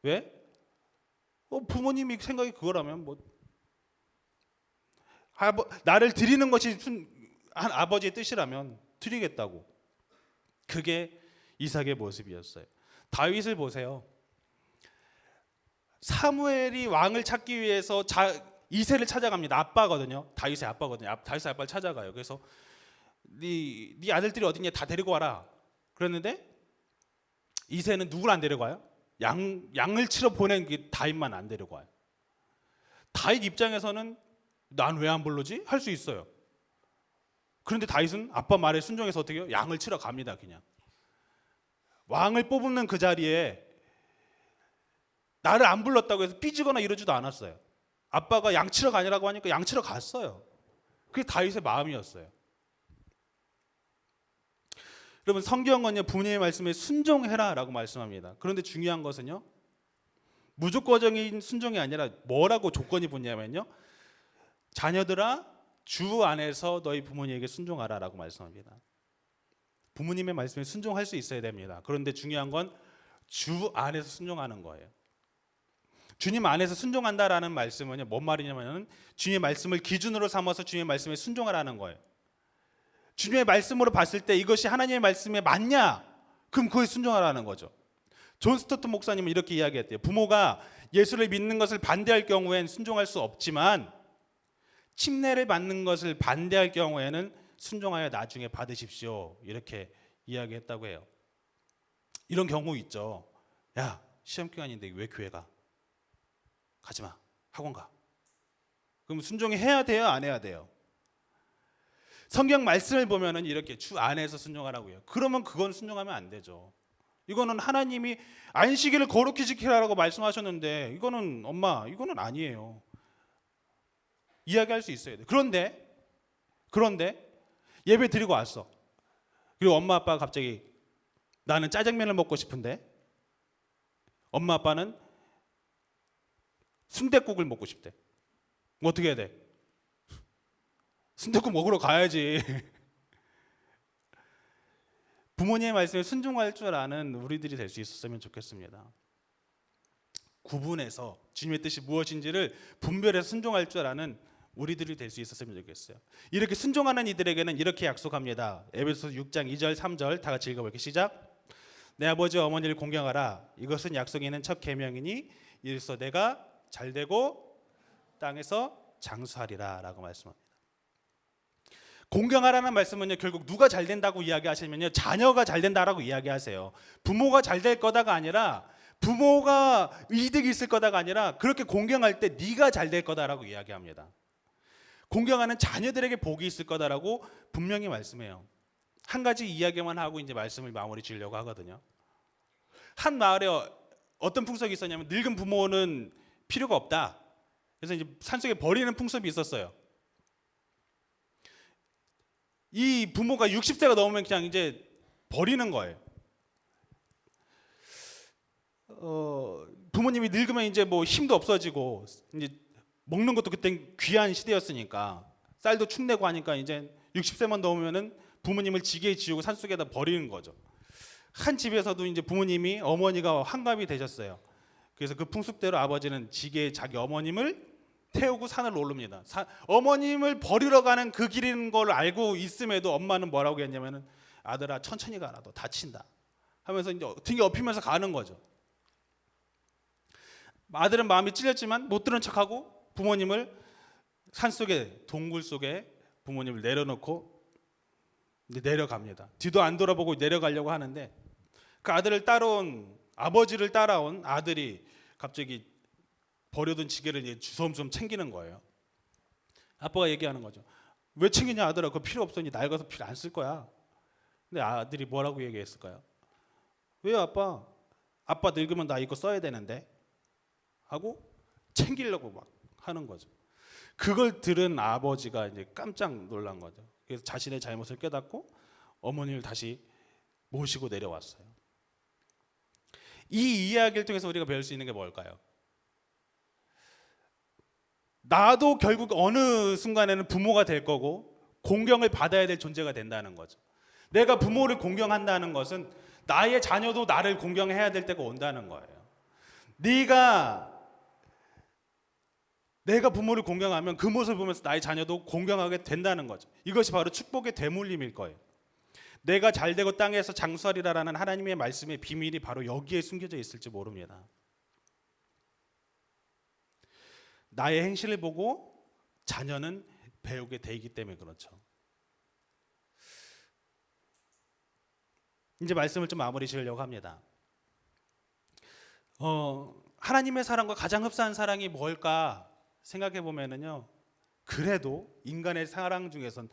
왜? 부모님이 생각이 그거라면 뭐 나를 드리는 것이 아버지의 뜻이라면 드리겠다고. 그게 이삭의 모습이었어요. 다윗을 보세요. 사무엘이 왕을 찾기 위해서 이새를 찾아갑니다. 아빠거든요. 다윗의 아빠거든요. 다윗의 아빠를 찾아가요. 그래서 네 아들들이 어딨냐, 다 데리고 와라. 그랬는데 이새는 누굴 안 데려가요? 양을 치러 보낸 게 다윗만 안 데려가요. 다윗 입장에서는 난 왜 안 부르지? 할 수 있어요. 그런데 다윗은 아빠 말에 순종해서 어떻게 해요? 양을 치러 갑니다. 그냥 왕을 뽑는 그 자리에 나를 안 불렀다고 해서 삐지거나 이러지도 않았어요. 아빠가 양 치러 가니라고 하니까 양 치러 갔어요. 그게 다윗의 마음이었어요. 여러분, 성경은요, 부모님의 말씀에 순종해라라고 말씀합니다. 그런데 중요한 것은요, 무조건적인 순종이 아니라 뭐라고 조건이 붙냐면요, 자녀들아, 주 안에서 너희 부모님에게 순종하라라고 말씀합니다. 부모님의 말씀에 순종할 수 있어야 됩니다. 그런데 중요한 건 주 안에서 순종하는 거예요. 주님 안에서 순종한다라는 말씀은요, 뭔 말이냐면 주님의 말씀을 기준으로 삼아서 주님의 말씀에 순종하라는 거예요. 주님의 말씀으로 봤을 때 이것이 하나님의 말씀에 맞냐? 그럼 그거에 순종하라는 거죠. 존 스토트 목사님은 이렇게 이야기했대요. 부모가 예수를 믿는 것을 반대할 경우엔 순종할 수 없지만 침례를 받는 것을 반대할 경우에는 순종하여 나중에 받으십시오. 이렇게 이야기했다고 해요. 이런 경우 있죠. 야, 시험 기간인데 왜 교회 가? 가지 마. 학원 가. 그럼 순종해야 돼요? 안 해야 돼요? 성경 말씀을 보면은 이렇게 주 안에서 순종하라고요. 그러면 그건 순종하면 안 되죠. 이거는 하나님이 안식일을 거룩히 지키라고 말씀하셨는데 이거는 엄마 이거는 아니에요. 이야기할 수 있어야 돼. 그런데 예배 드리고 왔어. 그리고 엄마 아빠가 갑자기 나는 짜장면을 먹고 싶은데 엄마 아빠는 순댓국을 먹고 싶대. 어떻게 해야 돼? 순댓국 먹으러 가야지. 부모님의 말씀에 순종할 줄 아는 우리들이 될 수 있었으면 좋겠습니다. 구분해서 주님의 뜻이 무엇인지를 분별해서 순종할 줄 아는 우리들이 될 수 있었으면 좋겠어요. 이렇게 순종하는 이들에게는 이렇게 약속합니다. 에베소서 6장 2절 3절 다 같이 읽어볼게요. 시작. 내 아버지와 어머니를 공경하라. 이것은 약속이 있는 첫 계명이니 이로써 내가 잘되고 땅에서 장수하리라 라고 말씀합니다. 공경하라는 말씀은요, 결국 누가 잘 된다고 이야기하시면요, 자녀가 잘 된다라고 이야기하세요. 부모가 잘 될 거다가 아니라, 부모가 이득이 있을 거다가 아니라, 그렇게 공경할 때 네가 잘 될 거다라고 이야기합니다. 공경하는 자녀들에게 복이 있을 거다라고 분명히 말씀해요. 한 가지 이야기만 하고 이제 말씀을 마무리 지으려고 하거든요. 한 마을에 어떤 풍속이 있었냐면 늙은 부모는 필요가 없다. 그래서 이제 산속에 버리는 풍습이 있었어요. 이 부모가 60세가 넘으면 그냥 이제 버리는 거예요. 부모님이 늙으면 이제 뭐 힘도 없어지고 이제 먹는 것도 그땐 귀한 시대였으니까 쌀도 축내고 하니까 이제 60세만 넘으면은 부모님을 지게에 지우고 산속에다 버리는 거죠. 한 집에서도 이제 부모님이 어머니가 환갑이 되셨어요. 그래서 그 풍습대로 아버지는 지게에 자기 어머님을 태우고 산을 오릅니다. 어머님을 버리러 가는 그 길인 걸 알고 있음에도 엄마는 뭐라고 했냐면은 아들아 천천히 가라 너 다친다 하면서 이제 등에 업히면서 가는 거죠. 아들은 마음이 찔렸지만 못 들은 척하고 부모님을 산속에 동굴 속에 부모님을 내려놓고 이제 내려갑니다. 뒤도 안 돌아보고 내려가려고 하는데 그 아들을 따라온 아버지를 따라온 아들이 갑자기 버려둔 지게를 이제 주섬주섬 챙기는 거예요. 아빠가 얘기하는 거죠. 왜 챙기냐 아들아, 그거 필요 없어. 이제 낡아서 필요 안 쓸 거야. 근데 아들이 뭐라고 얘기했을까요? 왜요 아빠? 아빠 늙으면 나 이거 써야 되는데 하고 챙기려고 막 하는 거죠. 그걸 들은 아버지가 이제 깜짝 놀란 거죠. 그래서 자신의 잘못을 깨닫고 어머니를 다시 모시고 내려왔어요. 이 이야기를 통해서 우리가 배울 수 있는 게 뭘까요? 나도 결국 어느 순간에는 부모가 될 거고 공경을 받아야 될 존재가 된다는 거죠. 내가 부모를 공경한다는 것은 나의 자녀도 나를 공경해야 될 때가 온다는 거예요. 내가 부모를 공경하면 그 모습을 보면서 나의 자녀도 공경하게 된다는 거죠. 이것이 바로 축복의 대물림일 거예요. 내가 잘되고 땅에서 장수하리라라는 하나님의 말씀의 비밀이 바로 여기에 숨겨져 있을지 모릅니다. 나의 행실을 보고 자녀는 배우게 되기 때문에 그렇죠. 이제 말씀을 좀 마무리 지으려고 합니다. 하나님의 사랑과 가장 흡사한 사랑이 뭘까 생각해 보면은요, 그래도 인간의 사랑 중에선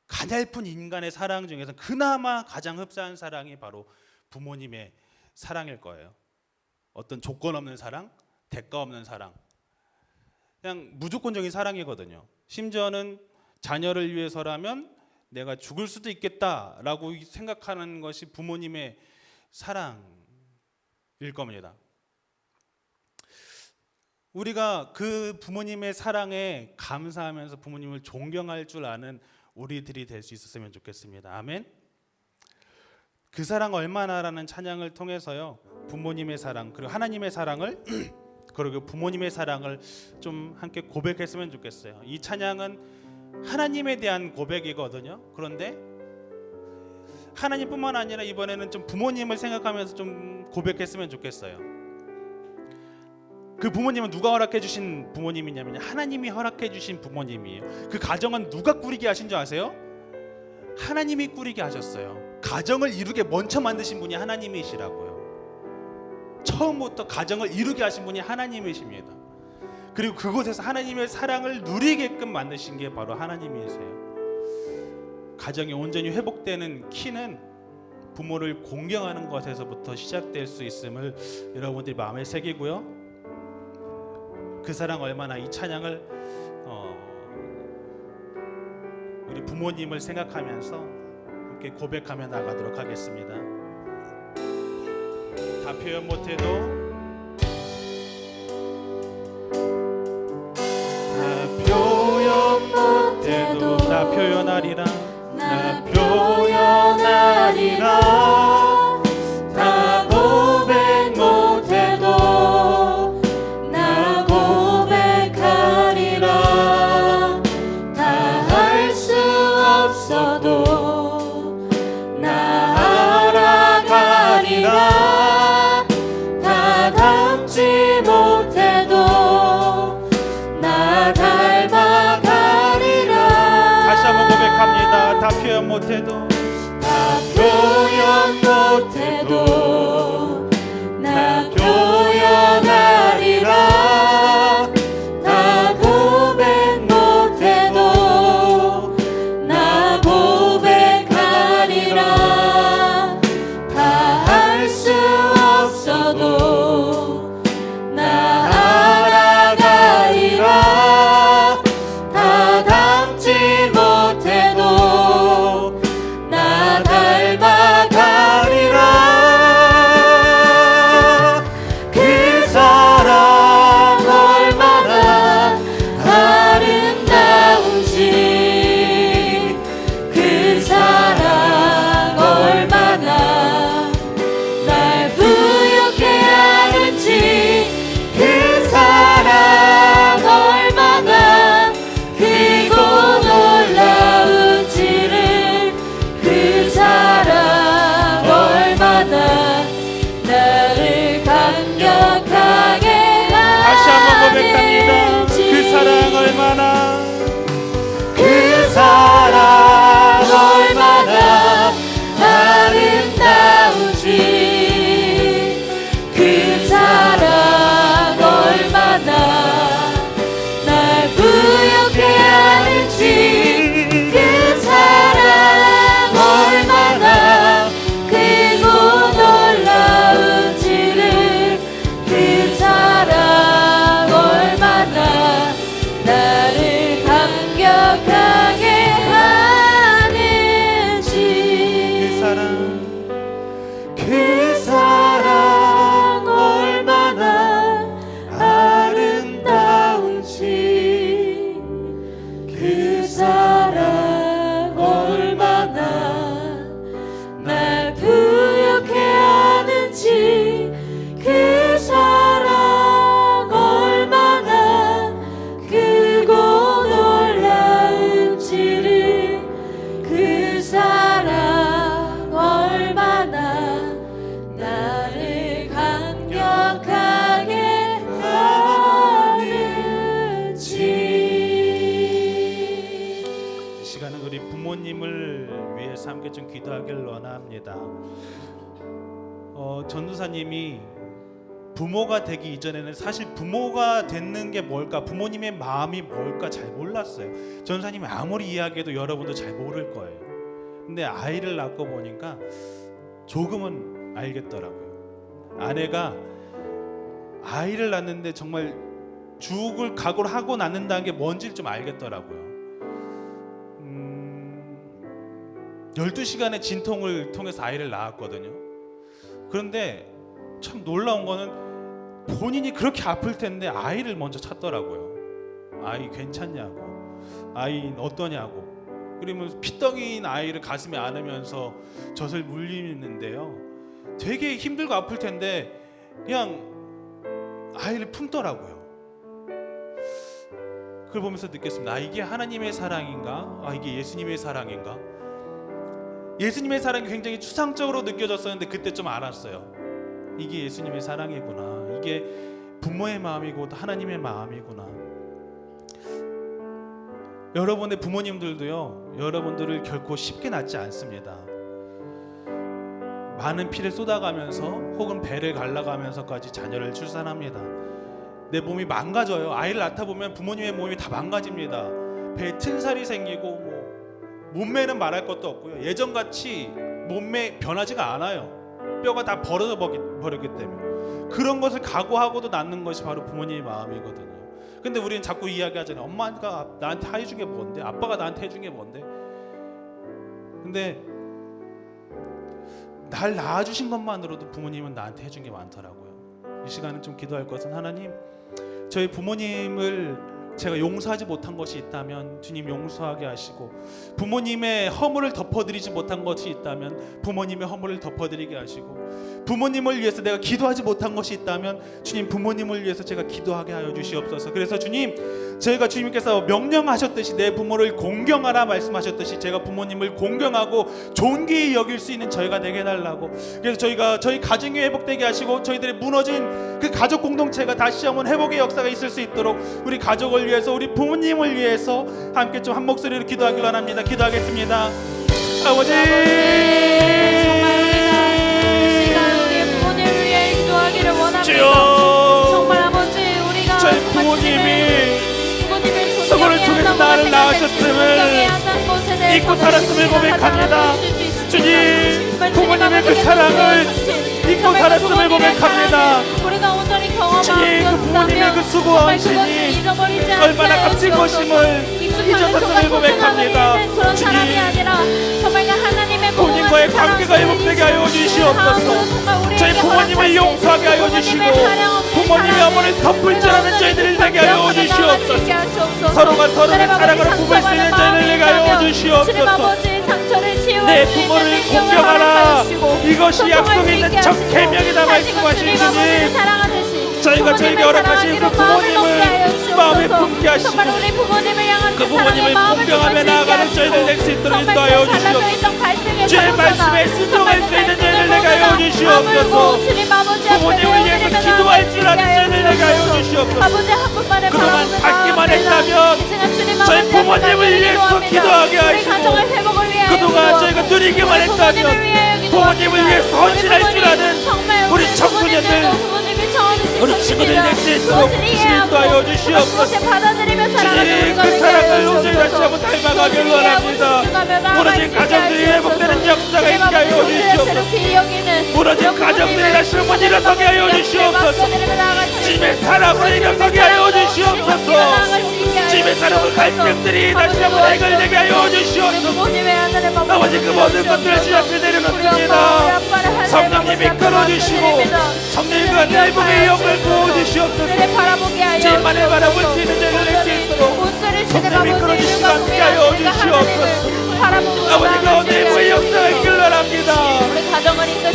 가냘픈 인간의 사랑 중에선 그나마 가장 흡사한 사랑이 바로 부모님의 사랑일 거예요. 어떤 조건 없는 사랑, 대가 없는 사랑, 그냥 무조건적인 사랑이거든요. 심지어는 자녀를 위해서라면 내가 죽을 수도 있겠다라고 생각하는 것이 부모님의 사랑일 겁니다. 우리가 그 부모님의 사랑에 감사하면서 부모님을 존경할 줄 아는 우리들이 될 수 있었으면 좋겠습니다. 아멘. 그 사랑 얼마나라는 찬양을 통해서요, 부모님의 사랑 그리고 하나님의 사랑을 그리고 부모님의 사랑을 좀 함께 고백했으면 좋겠어요. 이 찬양은 하나님에 대한 고백이거든요. 그런데 하나님뿐만 아니라 이번에는 좀 부모님을 생각하면서 좀 고백했으면 좋겠어요. 그 부모님은 누가 허락해 주신 부모님이냐면 하나님이 허락해 주신 부모님이에요. 그 가정은 누가 꾸리게 하신 줄 아세요? 하나님이 꾸리게 하셨어요. 가정을 이루게 먼저 만드신 분이 하나님이시라고요. 처음부터 가정을 이루게 하신 분이 하나님이십니다. 그리고 그곳에서 하나님의 사랑을 누리게끔 만드신 게 바로 하나님이세요. 가정이 온전히 회복되는 키는 부모를 공경하는 것에서부터 시작될 수 있음을 여러분들이 마음에 새기고요. 그 사랑 얼마나 이 찬양을 우리 부모님을 생각하면서 함께 고백하며 나가도록 하겠습니다. 다 표현 못해도 나 표현하리라 나 표현하리라 다 고백 못해도 나 고백하리라 다 할 수 없어도 나 알아가리라 다 닮지 못해도 나 닮아가리라. 다시 한번 고백합니다. 다 표현 못해도 다 표현 못해도 나 표현하리라 다 고백 못해도 나 고백하리라 다 할 수 없어도 나 알아가리라 다 닮지 못해도 나 닮아가리라 그 사랑 얼마나 아름다운지 그 사랑 얼마나 날 부욕해 하는지 그 사랑 얼마나 크고 놀라운지를 그 사랑 얼마나 나를 감격하게 다시 한번 고백합니다. 그 사랑 얼마나 그 사랑 얼마나 아름다운지 그 사랑 얼마나 날 부욕해 하는지 그 사랑 얼마나 크고 놀라운지를 그 사랑 얼마나 나를 감격하게 하는지 그 사랑 얼마나 아름다운지 그 사랑 얼마나 날 부욕해 하는지 그 사랑 얼마나 크고 놀라운지를 그 사랑 얼마나 나를 감격하게 하는지. 이 시간은 우리 부모님을 위해서 함께 좀 기도하길 원합니다. 전도사님이 부모가 되기 이전에는 사실 부모가 되는 게 뭘까, 부모님의 마음이 뭘까 잘 몰랐어요. 전도사님이 아무리 이야기해도 여러분도 잘 모를 거예요. 근데 아이를 낳고 보니까 조금은 알겠더라고요. 아내가 아이를 낳는데 정말 죽을 각오를 하고 낳는다는 게 뭔지를 좀 알겠더라고요. 12시간의 진통을 통해서 아이를 낳았거든요. 그런데 참 놀라운 거는 본인이 그렇게 아플 텐데 아이를 먼저 찾더라고요. 아이 괜찮냐고, 아이 어떠냐고. 그러면 피떡인 아이를 가슴에 안으면서 젖을 물리는데요, 되게 힘들고 아플 텐데 그냥 아이를 품더라고요. 그걸 보면서 느꼈습니다. 이게 하나님의 사랑인가? 이게 예수님의 사랑인가? 예수님의 사랑이 굉장히 추상적으로 느껴졌었는데 그때 좀 알았어요. 이게 예수님의 사랑이구나. 이게 부모의 마음이고 또 하나님의 마음이구나. 여러분의 부모님들도요, 여러분들을 결코 쉽게 낳지 않습니다. 많은 피를 쏟아가면서 혹은 배를 갈라가면서까지 자녀를 출산합니다. 내 몸이 망가져요. 아이를 낳다 보면 부모님의 몸이 다 망가집니다. 배에 튼살이 생기고 몸매는 말할 것도 없고요. 예전같이 몸매 변하지가 않아요. 뼈가 다 벌어져 버렸기 때문에. 그런 것을 각오하고도 낳는 것이 바로 부모님의 마음이거든요. 근데 우리는 자꾸 이야기하잖아요. 엄마가 나한테 해준 게 뭔데? 아빠가 나한테 해준 게 뭔데? 근데 날 낳아주신 것만으로도 부모님은 나한테 해준 게 많더라고요. 이 시간은 좀 기도할 것은, 하나님, 저희 부모님을 제가 용서하지 못한 것이 있다면 주님 용서하게 하시고, 부모님의 허물을 덮어드리지 못한 것이 있다면 부모님의 허물을 덮어드리게 하시고, 부모님을 위해서 내가 기도하지 못한 것이 있다면 주님 부모님을 위해서 제가 기도하게 하여 주시옵소서. 그래서 주님, 저희가 주님께서 명령하셨듯이 내 부모를 공경하라 말씀하셨듯이 제가 부모님을 공경하고 존귀히 여길 수 있는 저희가 되게 해달라고. 그래서 저희 가정이 회복되게 하시고 저희들의 무너진 그 가족 공동체가 다시 한번 회복의 역사가 있을 수 있도록 우리 가족을 위해서, 우리 부모님을 위해서 함께 좀 한 목소리로 기도하길 원합니다. 기도하겠습니다. 아버지, 정말 우리가 이 시간 우리의 부모님을 위해 기도하기를 원합니다. 주여, 정말 아버지, 우리가 저희 정말 부모님이 부모님을 서로를 통해서 나를 낳으셨음을 잊고 살았음을 고백합니다. 주님, 부모님의 그 사랑을 잊고 살았음을 고백합니다. 우리가 온전히 경험하고 주님, 그 부모님의 그 수고하심이 얼마나 값진 것임을 잊어섰음을 고백합니다. 주님, 부모님과의 관계가 회복되게 하여 주시옵소서. 저희 부모님을 용서하게 하여 주시고 부모님의 어머니를 덮을 줄 아는 저희들을 되게 하여 주시옵소서. 서로가 서로를 사랑으로 부을 수 있는 저희를 되게 하여 주시옵소서. 내 부모를 공경하라, 이것이 약속이 있는 첫 계명이다 말씀하신 주님, 저희가 저에게 허락하신 그 부모님을 마음에 품게 하시고 그 부모님을 공경하며 나아가는 저희들 될 수 있도록 인도하여 주시옵소서. 주의 말씀에 순종할 수 있는 저희들 되게 하여 주시옵소서. 부모님을 위해서 기도할 줄 아는 저희들 되게 하여 주시옵소서. 그동안 받기만 했다면 저희 부모님을 위해서 기도하게 하시고, 그동안 저희가 누리기만 했다면 부모님을 위해서 헌신할 줄 아는 우리 청소년들, 우리 친구들 될 수 있도록 인도하여 주시옵소서. 주님, 그 사랑을 온전히 다시 한번 닮아가길 원합니다. 무너진 가정들이 회복되는 역사가 있게 하여 주시옵소서. 무너진 가정들이 다시 한번 일어서게 하여 주시옵소서. 주님의 사랑으로 일어서게 하여 주시옵소서. 주님의 사랑으로 갈등들이 다시 한번 해결되게 하여 주시옵소서. 아버지, 그 모든 것들을 주 앞에 내려놓습니다. 성령님 이끌어주시고 성령님과 내복의 영을 부어주시옵소서. 주님만을 바라볼 수 있는 저희를 낼 수 있도록 성령님 이끌어주시고 함께 하여 주시옵소서. 아버지, 그 내복의 역사가 있길 바랍니다.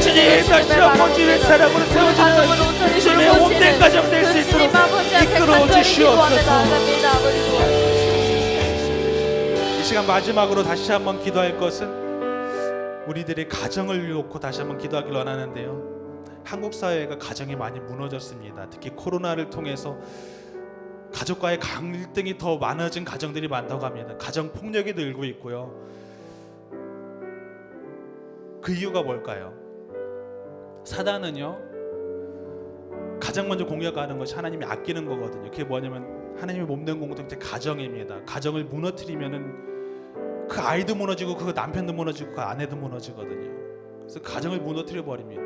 주님, 다시 한번 주님의 사랑으로 세워주는 주님의 온된 가정 될 수 있도록 이끌어 주시옵소서. 이 시간 마지막으로 다시 한번 기도할 것은 우리들의 가정을 놓고 다시 한번 기도하길 원하는데요. 한국 사회가 가정이 많이 무너졌습니다. 특히 코로나를 통해서 가족과의 갈등이 더 많아진 가정들이 많다고 합니다. 가정 폭력이 늘고 있고요. 그 이유가 뭘까요? 사단은요, 가장 먼저 공격하는 것이 하나님이 아끼는 거거든요. 그게 뭐냐면 하나님의 몸된 공동체 가정입니다. 가정을 무너뜨리면은 그 아이도 무너지고 그 남편도 무너지고 그 아내도 무너지거든요. 그래서 가정을 무너뜨려 버립니다.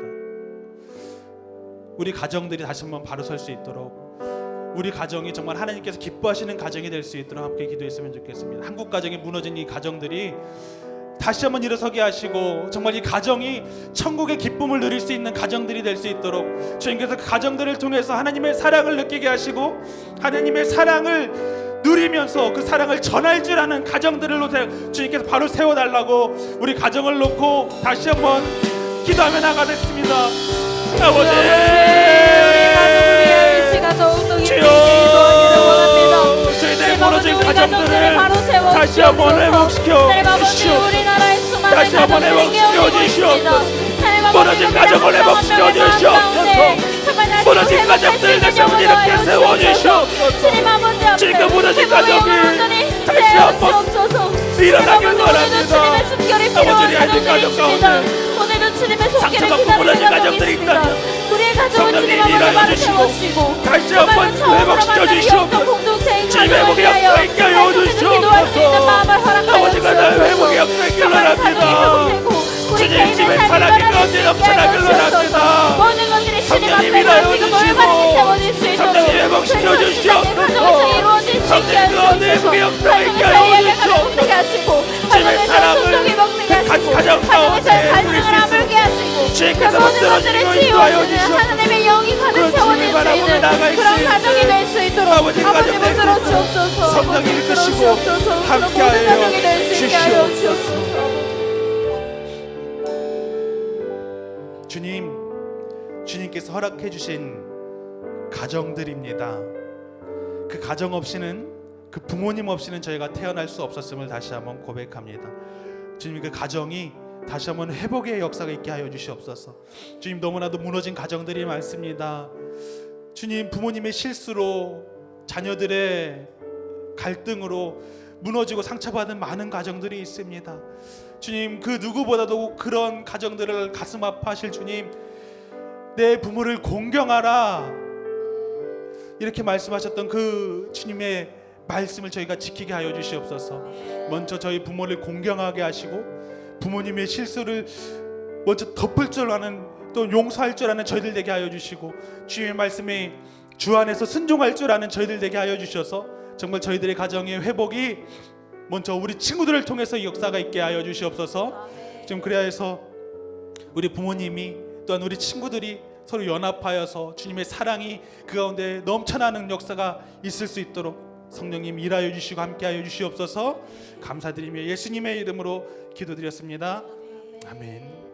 우리 가정들이 다시 한번 바로 설 수 있도록, 우리 가정이 정말 하나님께서 기뻐하시는 가정이 될 수 있도록 함께 기도했으면 좋겠습니다. 한국 가정이 무너진 이 가정들이 다시 한번 일어서게 하시고 정말 이 가정이 천국의 기쁨을 누릴 수 있는 가정들이 될 수 있도록 주님께서 그 가정들을 통해서 하나님의 사랑을 느끼게 하시고 하나님의 사랑을 누리면서 그 사랑을 전할 줄 아는 가정들을 주님께서 바로 세워달라고 우리 가정을 놓고 다시 한번 기도하며 나가겠습니다. 아버지, 주여, 저희들의 무너진 가정들을 다시 한번 회복시켜 주시옵소서. 다시 한번 회복시켜 주시옵소서. 무너진 가정을 회복시켜 주시옵소서. 무너진 가정들 가정들 다시 한번 이렇게 세워주시옵소서. 주님 아버지 앞에 지금 무너진 가정이 다시 한번 일어나길 바랍니다. 주님의 숨결이 아버지, 필요한 우리 가정들이 가정 있습니다. 가운데 오늘도 주님의 손길을 상처받고 기다리는 무너진 가정이 가정들이 있습니다. 있다면 우리의 가정을 성령님 주님 아버지 일하여 마음에 주시고 세우시고 다시 한번 회복시켜 주시옵소서. 주님 회복의 역사에 있게 하여 주시옵소서. 아버지가 나의 회복의 역사에 길러랍니다. 주님 집에 사랑의 가운데 넘쳐나길 원합니다. 모든 것들이 주님 성령님 앞에 일하여 지금 주시고 올바르게 세워질 수 있도록 성령님 회복시켜 주시옵소서. 가정에서 이루어질 수 있게 성령 가운데 하소서. 회복의 역사에 있게 가정에서 하여 예배가 주시옵소서. 먹게 하시고 주님의 가정에서 사랑을 소통이 먹게 하시고 가정 가정에서 가운데 갈등을 누릴 수 아물게 하시고 주님께서 그 모든 것들을 만들어주시고 인도하여 치유하시는 주시옵소서. 하나님의 영이 가득 그런 채워질 주님의 수 바람으로 있는 나아갈 수 그런 있는 가정이 될 수 있도록 아버지 가정 될 수 들어 있도록 주옵소서. 성령이 아버지 들어 이끄시고 주옵소서. 그런 모든 함께하여 가정이 될 수 있게 하여 주시옵소서. 주옵소서. 주님께서 허락해 주신 가정들입니다. 그 가정 없이는, 그 부모님 없이는 저희가 태어날 수 없었음을 다시 한번 고백합니다. 주님, 그 가정이 다시 한번 회복의 역사가 있게 하여 주시옵소서. 주님, 너무나도 무너진 가정들이 많습니다. 주님, 부모님의 실수로, 자녀들의 갈등으로 무너지고 상처받은 많은 가정들이 있습니다. 주님, 그 누구보다도 그런 가정들을 가슴 아파하실 주님, 내 부모를 공경하라 이렇게 말씀하셨던 그 주님의 말씀을 저희가 지키게 하여 주시옵소서. 먼저 저희 부모를 공경하게 하시고 부모님의 실수를 먼저 덮을 줄 아는, 또 용서할 줄 아는 저희들 되게 하여 주시고, 주님의 말씀에 주 안에서 순종할 줄 아는 저희들 되게 하여 주셔서 정말 저희들의 가정의 회복이 먼저 우리 친구들을 통해서 역사가 있게 하여 주시옵소서. 지금 그래야 해서 우리 부모님이 또한 우리 친구들이 서로 연합하여서 주님의 사랑이 그 가운데 넘쳐나는 역사가 있을 수 있도록 성령님 일하여 주시고 함께하여 주시옵소서. 감사드리며 예수님의 이름으로 기도드렸습니다. 아멘.